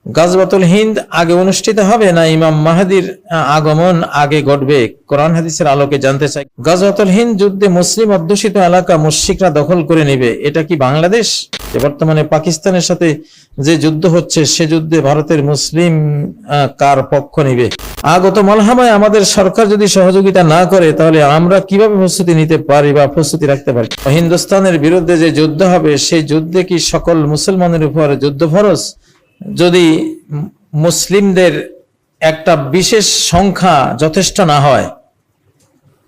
গাজওয়াতুল হিন্দ আগে অনুষ্ঠিত হবে না ইমাম মাহদির আগমন আগে ঘটবে? কোরআন হাদিসের আলোকে জানতে চাই। গাজওয়াতুল হিন্দ যুদ্ধে মুসলিম অধ্যুষিত এলাকা মুশরিকরা দখল করে নেবে, এটা কি বাংলাদেশ? বর্তমানে পাকিস্তানের সাথে যে যুদ্ধ হচ্ছে সে যুদ্ধে ভারতের মুসলিম কার পক্ষ নেবে? আগত মলহামায় আমাদের সরকার যদি সহযোগিতা না করে তাহলে আমরা কিভাবে প্রস্তুতি নিতে পারি বা প্রস্তুতি রাখতে পারি? হিন্দুস্তানের বিরুদ্ধে যে যুদ্ধ হবে সেই যুদ্ধে কি সকল মুসলমানের উপর যুদ্ধ ফরজ? যদি মুসলিমদের একটা বিশেষ সংখ্যা যথেষ্ট না হয়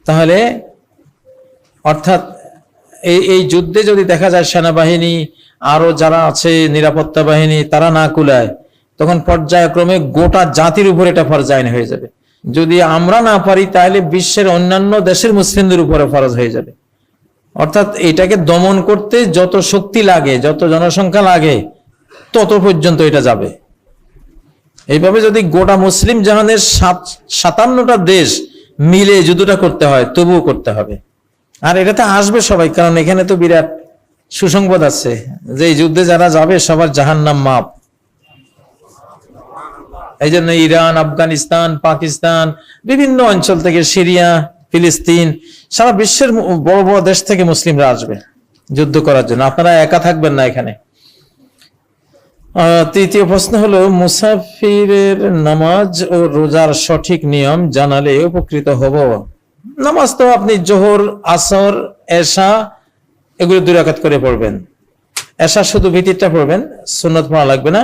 তাহলে, অর্থাৎ এই যুদ্ধে যদি দেখা যায় সেনাবাহিনী আরো যারা আছে নিরাপত্তা বাহিনী তারা না কুলায়, তখন পর্যায়ক্রমে গোটা জাতির উপর এটা ফরজ আইন হয়ে যাবে। যদি আমরা না পারি তাহলে বিশ্বের অন্যান্য দেশের মুসলিমদের উপরে ফরজ হয়ে যাবে। অর্থাৎ এটাকে দমন করতে যত শক্তি লাগে, যত জনসংখ্যা লাগে, তত পর্যন্ত এটা যাবে। এইভাবে যদি গোটা মুসলিম জাহানের 57টা দেশ মিলে যুদ্ধটা করতে হয় তবুও করতে হবে। আর এটাতে আসবে সবাই, কারণ এখানে তো বিরাট সুসংবাদ আছে যে এই যুদ্ধে যারা যাবে সবার জাহান্নাম মাপ। এই জন্য ইরান, আফগানিস্তান, পাকিস্তান, বিভিন্ন অঞ্চল থেকে, সিরিয়া, ফিলিস্তিন, সারা বিশ্বের বড় বড় দেশ থেকে মুসলিমরা আসবে যুদ্ধ করার জন্য। আপনারা একা থাকবেন না এখানে। তৃতীয় প্রশ্ন হলো, মুসাফিরের নামাজ ও রোজার সঠিক নিয়ম জানালে উপকৃত হব। নামাজ তো আপনি জোহর, আসর, এশা এগুলো 2 রাকাত করে পড়বেন। এশা শুধু ভিতরটা পড়বেন, সুন্নত পড়া লাগবে না।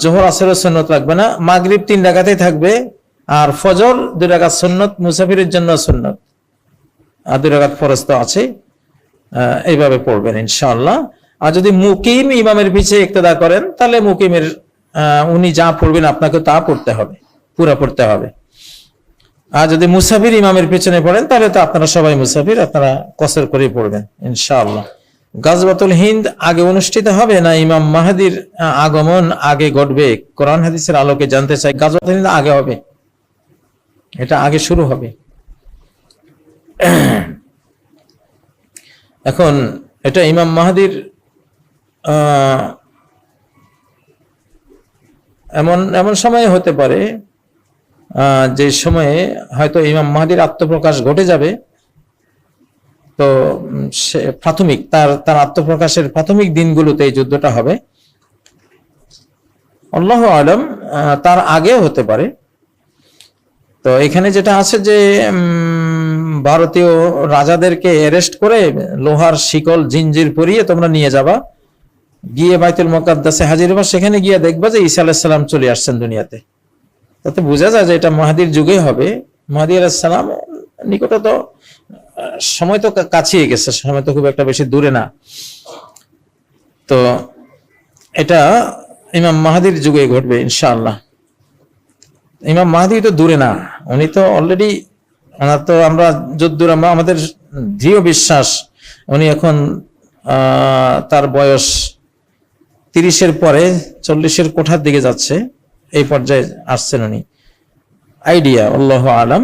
জোহর, আসরের সুন্নত লাগবে না। মাগরিব 3 রাকাতেই থাকবে। আর ফজর 2 রাকাত সুন্নত, মুসাফিরের জন্য সুন্নত। আর 2 রাকাত ফরজ তো আছে। এইভাবে পড়বেন ইনশাআল্লাহ। আর যদি মুকিম ইমামের পিছে ইক্তেদা করেন তাহলে মুকিমের উনি যা পড়বেন আপনাকে তা পড়তে হবে, পুরা পড়তে হবে। আর যদি মুসাফির ইমামের পিছনে পড়েন তাহলে তো আপনারা সবাই মুসাফির, আপনারা কসর করে পড়বেন ইনশাআল্লাহ। গাজওয়াতুল হিন্দ আগে অনুষ্ঠিত হবে না ইমাম মাহদির আগমন আগে ঘটবে? কোরআন হাদিসের আলোকে জানতে চাই। গাজওয়াতুল হিন্দ আগে হবে, এটা আগে শুরু হবে। এখন এটা ইমাম মাহদির এমন সময় হতে পারে যে সময়ে হয়তো ইমাম মাহদির আত্মপ্রকাশ ঘটে যাবে। তো প্রাথমিক তার আত্মপ্রকাশের প্রাথমিক দিনগুলোতে এই যুদ্ধটা হবে। আল্লাহু আলাম, তার আগেও হতে পারে। তো এখানে যেটা আছে যে ভারতীয় রাজাদেরকে অ্যারেস্ট করে লোহার শিকল জিঞ্জির পরিয়ে তোমরা নিয়ে যাবা, গিয়ে বাইতুল মুকাদ্দাসে হাজির হবা। সেখানে গিয়ে দেখবা যে ঈসা আলাইহিস সালাম চলে আসছেন দুনিয়াতে। তাতে বোঝা যায় যে এটা মাহদির যুগে হবে। মাহদি আলাইহিস সালাম নিকটে, তো সময় তো কাছেই গেছে, সময় তো খুব একটা বেশি দূরে না। তো এটা ইমাম মাহদির যুগে ঘটবে ইনশাআল্লাহ। ইমাম মাহদি তো দূরে না, উনি তো অলরেডি, তো আমরা যদ্দূর আমাদের দৃঢ় বিশ্বাস উনি এখন তার বয়স 30-এর পরে 40-এর কোঠার দিকে যাচ্ছে, এই পর্যায়ে আসছেন উনি। আইডিয়া আল্লাহু আলাম।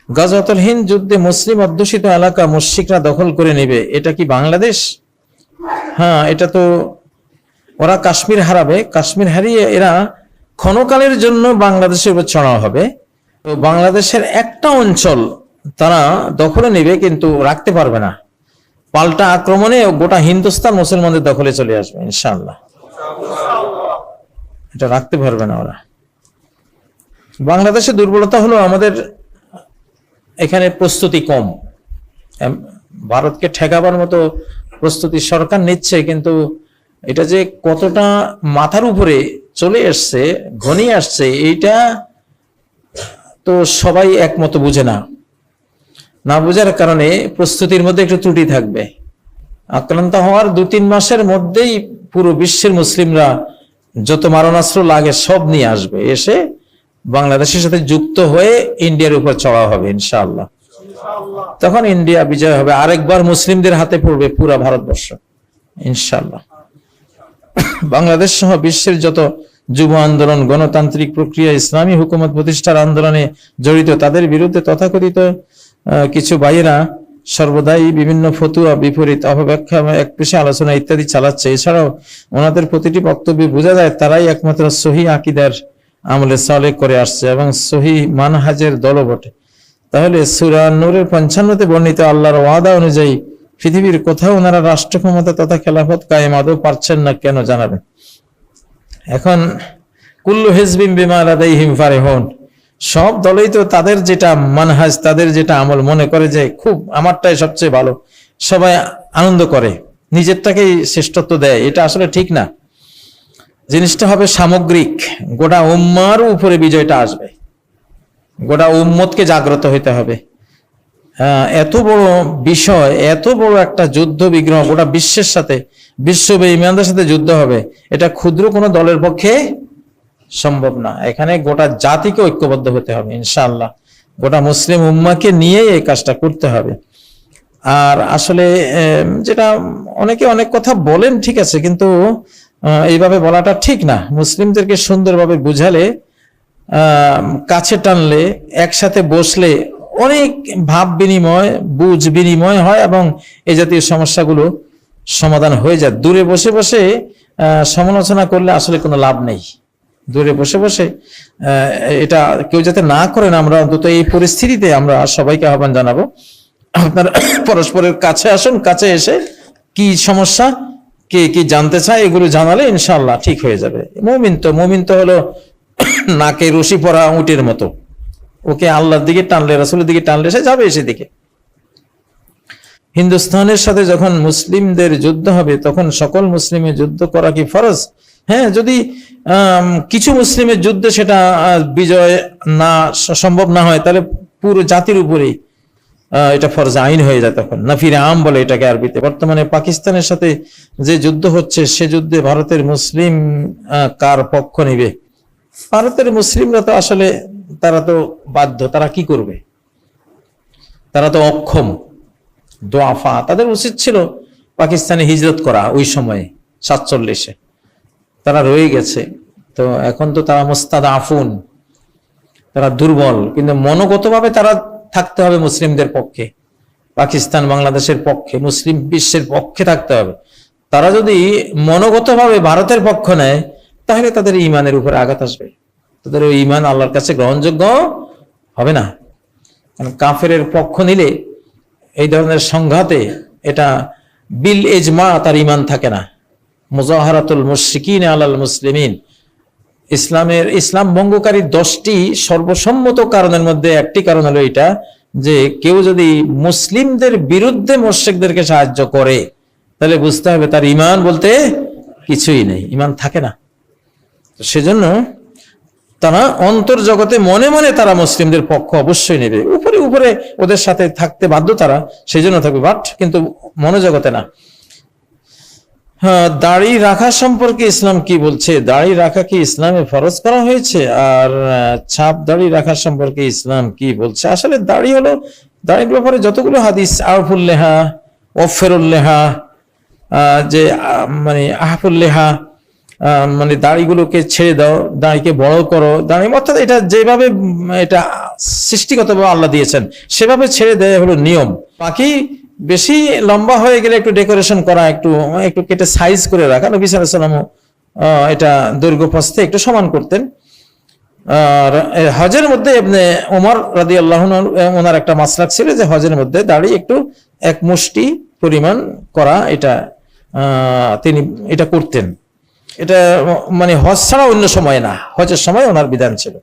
গাজওয়াতুল হিন্দ যুদ্ধে মুসলিম অধ্যুষিত এলাকা মুশরিকরা দখল করে নেবে, এটা কি বাংলাদেশ? হ্যাঁ, এটা তো ওরা কাশ্মীর হারাবে, কাশ্মীর হারিয়ে এরা ক্ষণকালের জন্য বাংলাদেশের উপর চড়াও হবে। তো বাংলাদেশের একটা অঞ্চল তারা দখলে নেবে, কিন্তু রাখতে পারবে না। পাল্টা আক্রমণে গোটা হিন্দুস্তান মুসলমানদের দখলে চলে আসবে ইনশাআল্লাহ। এটা রাখতে পারবে না ওরা। বাংলাদেশের দুর্বলতা হলো আমাদের এখানে প্রস্তুতি কম। ভারতকে ঠেকাবার মতো প্রস্তুতি সরকার নিচ্ছে, কিন্তু এটা যে কতটা মাথার উপরে চলে আসছে, ঘনিয়ে আসছে, এইটা তো সবাই একমত বুঝে না। না বোঝার কারণে প্রস্তুতির মধ্যে একটু ত্রুটি থাকবে। আক্রান্ত হওয়ার 2-3 মাসের মধ্যেই পুরো বিশ্বের মুসলিমরা যত মারণাস্ত্র লাগে সব নিয়ে আসবে, এসে বাংলাদেশের সাথে যুক্ত হয়ে ইন্ডিয়ার উপর চড়া হবে ইনশাআল্লাহ। তখন ইন্ডিয়া বিজয় হবে, আরেকবার মুসলিমদের হাতে পড়বে পুরা ভারতবর্ষ ইনশাআল্লাহ। বাংলাদেশ সহ বিশ্বের যত যুব আন্দোলন, গণতান্ত্রিক প্রক্রিয়া, ইসলামী হুকুমত প্রতিষ্ঠার আন্দোলনে জড়িত তাদের বিরুদ্ধে তথাকথিত কিছু ভাইয়েরা সর্বদাই বিভিন্ন ফতুয়া, বিপরীত অপব্যাখ্যা, এক পেশে আলোচনা ইত্যাদি চালাচ্ছে। এছাড়াও ওনাদের প্রতিটি বক্তব্যে বোঝা যায় তারাই একমাত্র সহি আকীদার আমলে সালেহ করে আসছে এবং সহি মানহাজের দলও বটে। তাহলে সূরা নূরের 55-তে বর্ণিত আল্লাহর ওয়াদা অনুযায়ী পৃথিবীর কোথাও ওনারা রাষ্ট্র ক্ষমতা তথা খেলাফত কায়েম আদৌ পারছেন না, কেন জানাবেন? এখন কুল্লু হিজবিন বিমা লাদাইহিম ফারিহুন, সব দলই তো তাদের যেটা মানহাজ, তাদের যেটা আমল মনে করে যে খুব আমারটাই সবচেয়ে ভালো, সবাই আনন্দ করে, নিজেরটাকেই শ্রেষ্ঠত্ব দেয়। এটা আসলে ঠিক না। জিনিসটা হবে সামগ্রিক, গোটা উম্মার উপরে বিজয়টা আসবে, গোটা উম্মতকে জাগ্রত হইতে হবে। এত বড় বিষয়, এত বড় একটা যুদ্ধ বিগ্রহ, গোটা বিশ্বের সাথে, বিশ্ব বেঈমানদের সাথে যুদ্ধ হবে, এটা ক্ষুদ্র কোনো দলের পক্ষে সম্ভব না। এখানে গোটা জাতিকে ঐক্যবদ্ধ হতে হবে ইনশাআল্লাহ, গোটা মুসলিম উম্মাকে নিয়ে এই কাজটা করতে হবে। আর আসলে যেটা অনেকে অনেক কথা বলেন, ঠিক আছে, কিন্তু এইভাবে বলাটা ঠিক না। মুসলিমদেরকে সুন্দরভাবে বুঝালে, কাছে টানলে, একসাথে বসলে অনেক ভাব বিনিময়, বুঝ বিনিময় হয় এবং এই জাতীয় সমস্যাগুলো সমাধান হয়ে যায়। দূরে বসে বসে সমালোচনা করলে আসলে কোনো লাভ নেই। দূরে বসে বসে এটা কেউ যাতে না করেন, আমরা অন্তত এই পরিস্থিতিতে আমরা সবাইকে আহ্বান জানাবো, আপনারা পরস্পরের কাছে আসুন, কাছে এসে কি সমস্যা, কে কি জানতে চায়, এগুলো জানালে ইনশাআল্লাহ ঠিক হয়ে যাবে। মুমিন তো হলো নাকে রশি পরা উটের মতো, ওকে আল্লাহর দিকে টানলে, রাসূলের দিকে টানলে সে যাবে সেদিকে। হিন্দুস্তানের সাথে যখন মুসলিমদের যুদ্ধ হবে তখন সকল মুসলিমের যুদ্ধ করা কি ফরজ? হ্যাঁ, যদি কিছু মুসলিমের যুদ্ধে সেটা বিজয় না সম্ভব না হয়, তাহলে পুরো জাতির উপরেই এটা ফরজ আইন হয়ে যায়। তখন নাফিরে আম বলে এটাকে আরবিতে। বর্তমানে পাকিস্তানের সাথে যে যুদ্ধ হচ্ছে, সে যুদ্ধে ভারতের মুসলিম কার পক্ষ নিবে? ভারতের মুসলিমরা তো আসলে তারা তো বাধ্য, তারা কি করবে? তারা তো অক্ষম, দোয়াফা। তাদের উচিত ছিল পাকিস্তানে হিজরত করা ওই সময়ে 47-এ, তারা রয়ে গেছে। তো এখন তো তারা মুস্তাদাফুন, তারা দুর্বল, কিন্তু মনোগতভাবে তারা থাকতে হবে মুসলিমদের পক্ষে, পাকিস্তান বাংলাদেশের পক্ষে, মুসলিম বিশ্বের পক্ষে থাকতে হবে। তারা যদি মনোগতভাবে ভারতের পক্ষ নেয়, তাহলে তাদের ইমানের উপরে আঘাত আসবে, তাদের ওই ইমান আল্লাহর কাছে গ্রহণযোগ্য হবে না। কারণ কাফেরের পক্ষ নিলে এই ধরনের সংঘাতে এটা বিল ইজমা তার ইমান থাকে না। মুজাহারাতুল মুশরিকিন আলাল মুসলিমিন, ইসলাম ভঙ্গকারী 10টি সর্বসম্মত কারণের মধ্যে একটি কারণ হলো এটা, যে কেউ যদি মুসলিমদের বিরুদ্ধে মুশরিকদেরকে সাহায্য করে, তাহলে বুঝতে হবে তার ইমান বলতে কিছুই নেই, ইমান থাকে না। সেজন্য তারা অন্তর জগতে মনে মনে তারা মুসলিমদের পক্ষ অবশ্যই নেবে, উপরে উপরে ওদের সাথে থাকতে বাধ্য তারা, সেই জন্য থাকবে, বাট কিন্তু মনোজগতে না। হ্যাঁ, দাড়ি রাখা সম্পর্কে ইসলাম কি বলছে? দাড়ি রাখা কি ইসলামে ফরজ করা হয়েছে? আর ছাপ দাড়ি রাখা সম্পর্কে ইসলাম কি বলছে? আসলে দাড়ি হলো, দাড়ির ব্যাপারে যতগুলো হাদিস, আউফুল্লেহা, ওফেরুল্লেহা, যে মানে আহফুল্লেহা, মানে দাড়িগুলোকে ছেড়ে দাও, দাড়িকে বড় করো, দাড়ি অর্থাৎ এটা যেভাবে এটা সৃষ্টিগতভাবে আল্লাহ দিয়েছেন সেভাবে ছেড়ে দেয় হলো নিয়ম। বাকি বেশি লম্বা হয়ে গেলে একটু ডেকোরেশন করা, একটু একটু কেটে সাইজ করে রাখা। নবী সাল্লাল্লাহু আলাইহি ওয়াসাল্লাম এটা দৈর্ঘ্য প্রস্থে একটু সমান করতেন। আর হজের মধ্যে ইবনে ওমর রাদিয়াল্লাহু আনহু, ওনার একটা মাসলাক ছিল যে হজের মধ্যে দাড়ি একটু এক মুষ্টি পরিমাণ করা, এটা তিনি এটা করতেন। এটা মানে হজ ছাড়া অন্য সময় না, হজের সময় ওনার বিধান ছিল।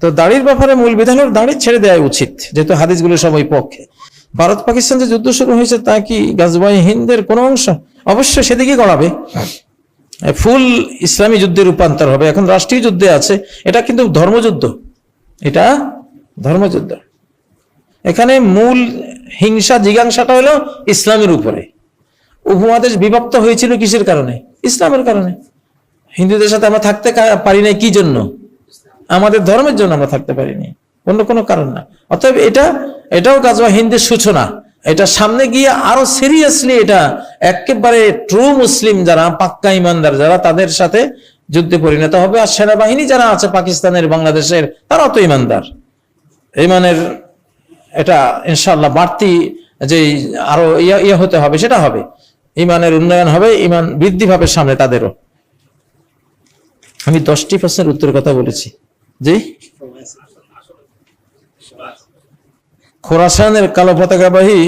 তো দাড়ির ব্যাপারে মূল বিধান হলো দাড়ি ছেড়ে দেওয়া উচিত, যেহেতু হাদিসগুলো সবাই পক্ষে। ভারত পাকিস্তান যে যুদ্ধ শুরু হয়েছে তা কি গাজওয়ায়ে হিন্দের কোন অংশ? অবশ্যই সেদিকে গড়াবে, ফুল ইসলামী যুদ্ধে রূপান্তর হবে। এখন রাষ্ট্রীয় যুদ্ধে আছে, এটা কিন্তু ধর্মযুদ্ধ, এটা ধর্মযুদ্ধ। এখানে মূল হিংসা জিজ্ঞাসাটা হলো ইসলামের উপরে। উপমহাদেশ বিভক্ত হয়েছিল কিসের কারণে? ইসলামের কারণে। হিন্দুদের সাথে আমরা থাকতে পারি নাই কি জন্য? আমাদের ধর্মের জন্য আমরা থাকতে পারিনি, অন্য কোনো কারণ না। অতএব এটাও গাজওয়া হিন্দের সূচনা। এটা সামনে গিয়ে আরো সিরিয়াসলি এটা একেবারে ট্রু মুসলিম যারা, পাক্কা ইমানদার যারা, তাদের সাথে যুদ্ধে পরিণত হবে। আর সেনাবাহিনী যারা আছে পাকিস্তানের, বাংলাদেশের, তারাও তো ইমানদার। ইমানের এটা ইনশাআল্লাহ বাড়তি যে আরো ইয়া হতে হবে, সেটা হবে, ইমানের উন্নয়ন হবে, ইমান বৃদ্ধি পাবে সামনে তাদেরও। আমি 10টি প্রশ্নের উত্তরের কথা বলেছি। জি, খোরাসানের কালো পতাকাবাহী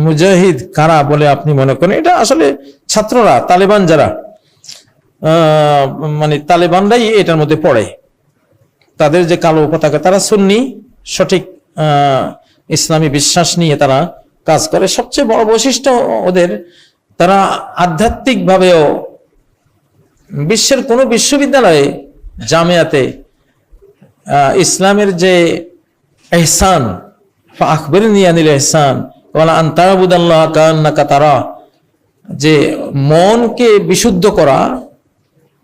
মুজাহিদ কারা বলে আপনি মনে করেন? এটা আসলে ছাত্ররা, তালেবান যারা, মানে তালেবানরাই এটার মধ্যে পড়ে। তাদের যে কালো পতাকা, তারা সুন্নি, সঠিক ইসলামী বিশ্বাস নিয়ে তারা কাজ করে। সবচেয়ে বড় বৈশিষ্ট্য ওদের, তারা আধ্যাত্মিক ভাবেও বিশ্বের কোন বিশ্ববিদ্যালয়ে, জামিয়াতে ইসলামের যে ইহসান, আখবিরনি আনিল ইহসান ওয়ালা আন তা'বুদাল্লাহ কাআন্নাকা তারা, যে মনকে বিশুদ্ধ করা,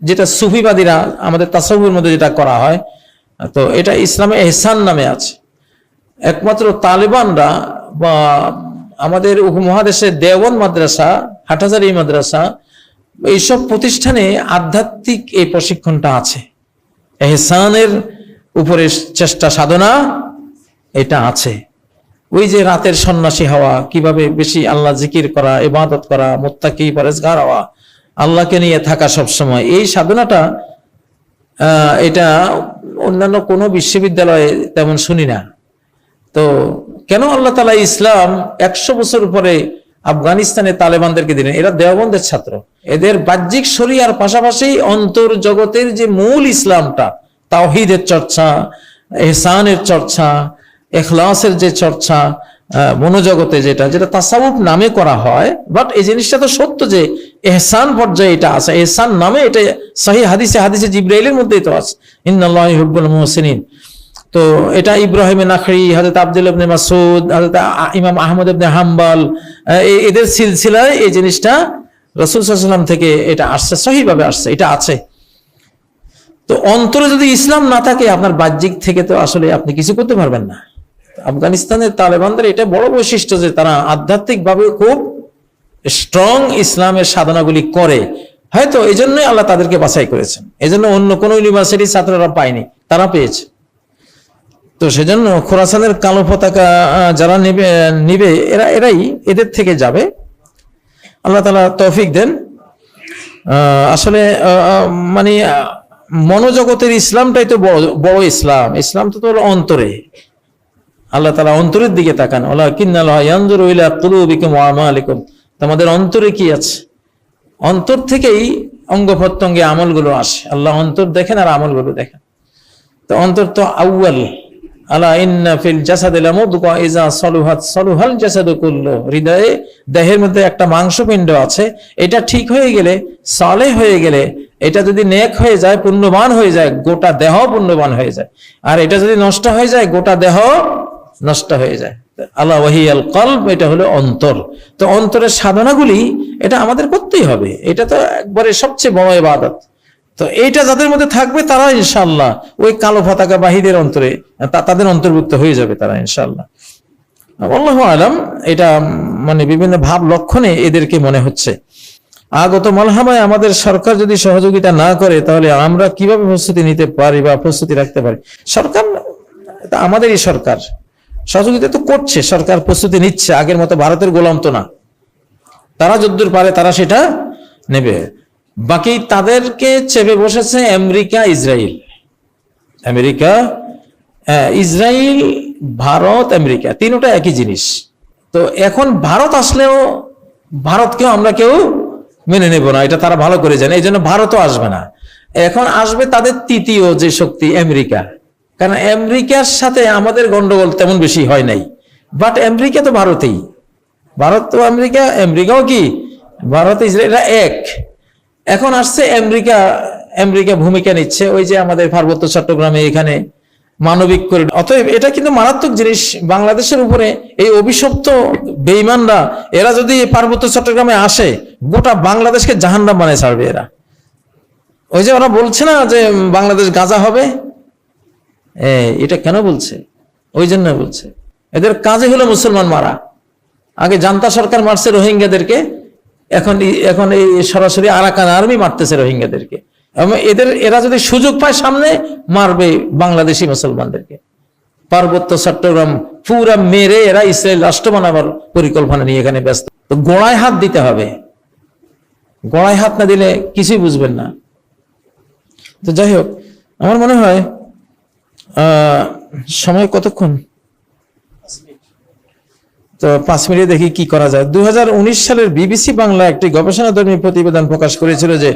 যেটা সুফিবাদীরা আমাদের তাসাউফের মধ্যে যেটা করা হয়, তো এটা ইসলামে ইহসান নামে আছে। একমাত্র তালেবানরা বা আমাদের উপমহাদেশে দেওবন্দ মাদ্রাসা, হাটহাজারী মাদ্রাসা, এইসব প্রতিষ্ঠানে আধ্যাত্মিক এই প্রশিক্ষণটা আছে, ইহসানের উপরে চেষ্টা সাধনা এটা আছে। ওই যে রাতের সন্ন্যাসী হওয়া, কিভাবে বেশি আল্লাহ জিকির করা, ইবাদত করা, মুত্তাকি পরেজগার হওয়া, আল্লাহকে নিয়ে থাকা সব সময়, এই সাধনাটা এটা অন্যান্য কোনো বিশ্ববিদ্যালয়ে তেমন শুনি না। তো কেন আল্লাহ তাআলা ইসলাম 100 বছর পরে আফগানিস্তানে তালেবানদেরকে দিলেন? এরা দেওবন্দের ছাত্র, এদের বাহ্যিক শরিয়ার পাশাপাশি অন্তর জগতের যে মূল ইসলামটা, তাওহীদের চর্চা, ইহসানের চর্চা, ইখলাসের যে চর্চা, মনোজগতে যেটা যেটা তাসাউফ নামে করা হয়, বাট এই জিনিসটা তো সত্য যে ইহসান পর্যায়ে এটা আছে, ইহসান নামে এটা সহিহ হাদিসে জিবরাইলের মধ্যেই তো আছে, ইন্নাল্লাহা ইউহিব্বুল মুহসিনিন। তো এটা ইব্রাহিম নাখরি, হযরত আব্দুল্লাহ ইবনে মাসউদ, হযরত ইমাম আহমদ ইবনে হাম্বল, এদের সিলসিলায় এই জিনিসটা রাসূল সাল্লাল্লাহু আলাইহি ওয়াসাল্লাম থেকে এটা আসছে, সহিভাবে আসছে, এটা আছে। তো অন্তরে যদি ইসলাম না থাকে, আপনার বাহ্যিক থেকে তো আসলে আপনি কিছু করতে পারবেন না। আফগানিস্তানের তালেবানদের এটা বড় বৈশিষ্ট্য যে তারা আধ্যাত্মিক ভাবে খুব স্ট্রং ইসলামের সাধনাগুলি করে। হয়তো এই জন্যই আল্লাহ তাদেরকে বাছাই করেছেন, এই জন্য অন্য কোনো ইউনিভার্সিটির ছাত্ররা পায়নি, তারা পেয়েছে। তো সেজন্য খোরাসানের কালো পতাকা যারা নিবে এরাই এদের থেকে যাবে। আল্লাহ তাআলা তৌফিক দেন। আসলে মানে মনোজগতের ইসলামটাই তো বড় ইসলাম। ইসলাম তো হলো অন্তরে, আল্লাহ তাআলা অন্তরের দিকে তাকান। ওয়ালাকিন্নাল্লাহা ইয়ানজুরু ইলা কুলুবিকুম ওয়া আমালিকুম, তোমাদের অন্তরে কি আছে? অন্তর থেকেই অঙ্গ প্রত্যঙ্গে আমলগুলো আসে। আল্লাহ অন্তর দেখেন আর আমলগুলো দেখেন। তো অন্তর তো আউয়াল, আলা ইন্না ফিল জাসাদি লামুদগা ইযা সালুহাত সালুহাল জাসাদু কুল্লু, হৃদয়ে দেহের মধ্যে একটা মাংসপিণ্ড আছে, এটা ঠিক হয়ে গেলে, সালেহ হয়ে গেলে, এটা যদি নেক হয়ে যায়, পুণ্যবান হয়ে যায়, গোটা দেহ পুণ্যবান হয়ে যায়। আর এটা যদি নষ্ট হয়ে যায়, গোটা দেহ নষ্ট হয়ে যায়। আলা ওয়াহিয়াল কলব, এটা হলো অন্তর। তো অন্তরের সাধনাগুলি এটা আমাদের করতেই হবে, এটা তো একবারে সবচেয়ে বড় ইবাদত। তো এইটা যাদের মধ্যে থাকবে তারা ইনশাআল্লাহ ওই কালো পতাকা বাহীদের অন্তরে, তাদের অন্তর্ভুক্ত হয়ে যাবে তারা ইনশাআল্লাহ। আল্লাহু আলাম, এটা মানে বিভিন্ন ভাব লক্ষণে এদেরকে মনে হচ্ছে। আগত মালহামায় আমাদের সরকার যদি সহযোগিতা না করে, তাহলে আমরা কিভাবে প্রস্তুতি নিতে পারি বা প্রস্তুতি রাখতে পারি? সরকার, আমাদেরই সরকার সহযোগিতা তো করছে, সরকার প্রস্তুতি নিচ্ছে, আগের মতো ভারতের গোলাম তো না। তারা যদ্দূর পারে তারা সেটা নেবে। বাকি তাদেরকে চেপে বসেছে America, Israel. America, Israel, Bharat, America, তিনটা একই জিনিস। তো এখন ভারত আসলেও ভারতকেও আমরা কেউ মেনে নেব না, এটা তারা ভালো করে জানে। এই জন্য ভারতও আসবে না। এখন আসবে তাদের তৃতীয় যে শক্তি, আমেরিকা। কারণ আমেরিকার সাথে আমাদের গন্ডগোল তেমন বেশি হয় নাই, বাট আমেরিকা তো ভারতেই, ভারত তো আমেরিকা, আমেরিকাও কি ভারত, ইসরায়েল এক। এখন আসছে আমেরিকা, আমেরিকা ভূমিকা নিচ্ছে ওই যে আমাদের পার্বত্য চট্টগ্রামে এখানে মানবিক করিডোর। অতএব এটা কিন্তু মারাত্মক জিনিস বাংলাদেশের উপরে। এই অভিশপ্ত বেঈমানরা এরা যদি পার্বত্য চট্টগ্রামে আসে, গোটা বাংলাদেশকে জাহান্নাম বানিয়ে ছাড়বে এরা। ওই যে ওরা বলছে না যে বাংলাদেশ গাজা হবে, এটা কেন বলছে? ওই জন্য বলছে, এদের কাজে হলো মুসলমান মারা। আগে জান্তা সরকার মারছে রোহিঙ্গাদেরকে, এখন এই সরাসরি আরাকান আর্মি মারতেছে রোহিঙ্গাদেরকে। এরা যদি সুযোগ পায় সামনে, মারবে বাংলাদেশি মুসলমানদেরকে। পার্বত্য চট্টগ্রাম পুরা মেরে এরা ইসরায়েল রাষ্ট্র বানাবার পরিকল্পনা নিয়ে এখানে ব্যস্ত। তো গোড়ায় হাত দিতে হবে, গোড়ায় হাত না দিলে কিছুই বুঝবেন না। তো যাই হোক, আমার মনে হয় সময় কতক্ষণ, তো 5 মিনিটে দেখি কি করা যায়। 2019 সালের বিবিসি বাংলা একটি গবেষণাধর্মী প্রতিবেদন প্রকাশ করেছিল যে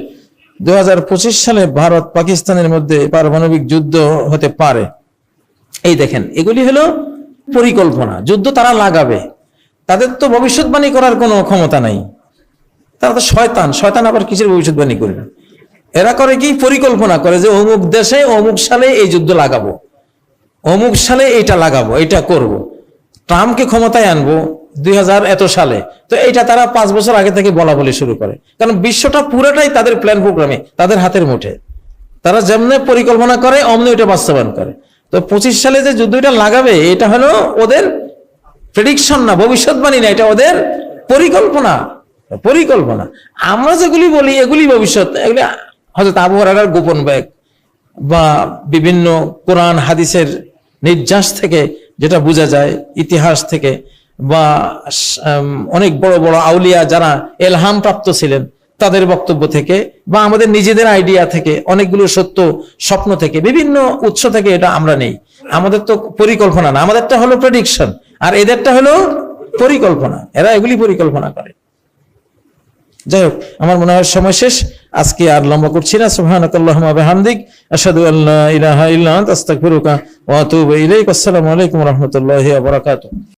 2025 সালে ভারত পাকিস্তানের মধ্যে পারমাণবিক যুদ্ধ হতে পারে। এই দেখেন, এগুলি হলো পরিকল্পনা। যুদ্ধ তারা লাগাবে, তাদের তো ভবিষ্যৎবাণী করার কোনো ক্ষমতা নাই। তারা তো শয়তান, শয়তান আবার কিসের ভবিষ্যৎবাণী করে না। এরা করে কি, পরিকল্পনা করে যে অমুক দেশে অমুক সালে এই যুদ্ধ লাগাবো, অমুক সালে এইটা লাগাবো, এইটা করব, ট্রাম্পকে ক্ষমতায় আনবো 2000 এত সালে। তো এইটা তারা 5 বছর আগে থেকে বলা বলি শুরু করে, কারণ বিশ্বটা পুরোটাই তাদের প্ল্যান প্রোগ্রামে, তাদের হাতের মুঠে। তারা যেমনি পরিকল্পনা করে অমনি ওইটা বাস্তবায়ন করে। তো 25 সালে যে যুদ্ধটা লাগাবে, এটা হলো ওদের প্রেডিকশন না, ভবিষ্যৎবাণী না, এটা ওদের পরিকল্পনা। পরিকল্পনা আমরা যেগুলি বলি এগুলি ভবিষ্যৎ, এগুলি হয়তো আবু হুরায়রার গোপন ব্যাগ বা বিভিন্ন কোরআন হাদিসের নির্যাস থেকে যেটা বোঝা যায়, ইতিহাস থেকে, বা অনেক বড় বড় আউলিয়া যারা এলহাম প্রাপ্ত ছিলেন তাদের বক্তব্য থেকে, বা আমাদের নিজেদের আইডিয়া থেকে, অনেকগুলো সত্য স্বপ্ন থেকে, বিভিন্ন উৎস থেকে এটা আমরা নেই। আমাদের তো পরিকল্পনা না, আমাদেরটা হলো প্রেডিকশন, আর এদেরটা হলো পরিকল্পনা। এরা এগুলি পরিকল্পনা করে। যাই হোক, আমার মনে হয় সময় শেষ, আজকে আর লম্বা করছি না। সুবহানাকাল্লাহুম্মা ওয়া বিহামদিক, আশহাদু আল্লা ইলাহা ইল্লা আনতা, আস্তাগফিরুকা ওয়া আতুবু ইলাইক। আসসালামু আলাইকুম ওয়া রাহমাতুল্লাহি ওয়া বারাকাতুহু।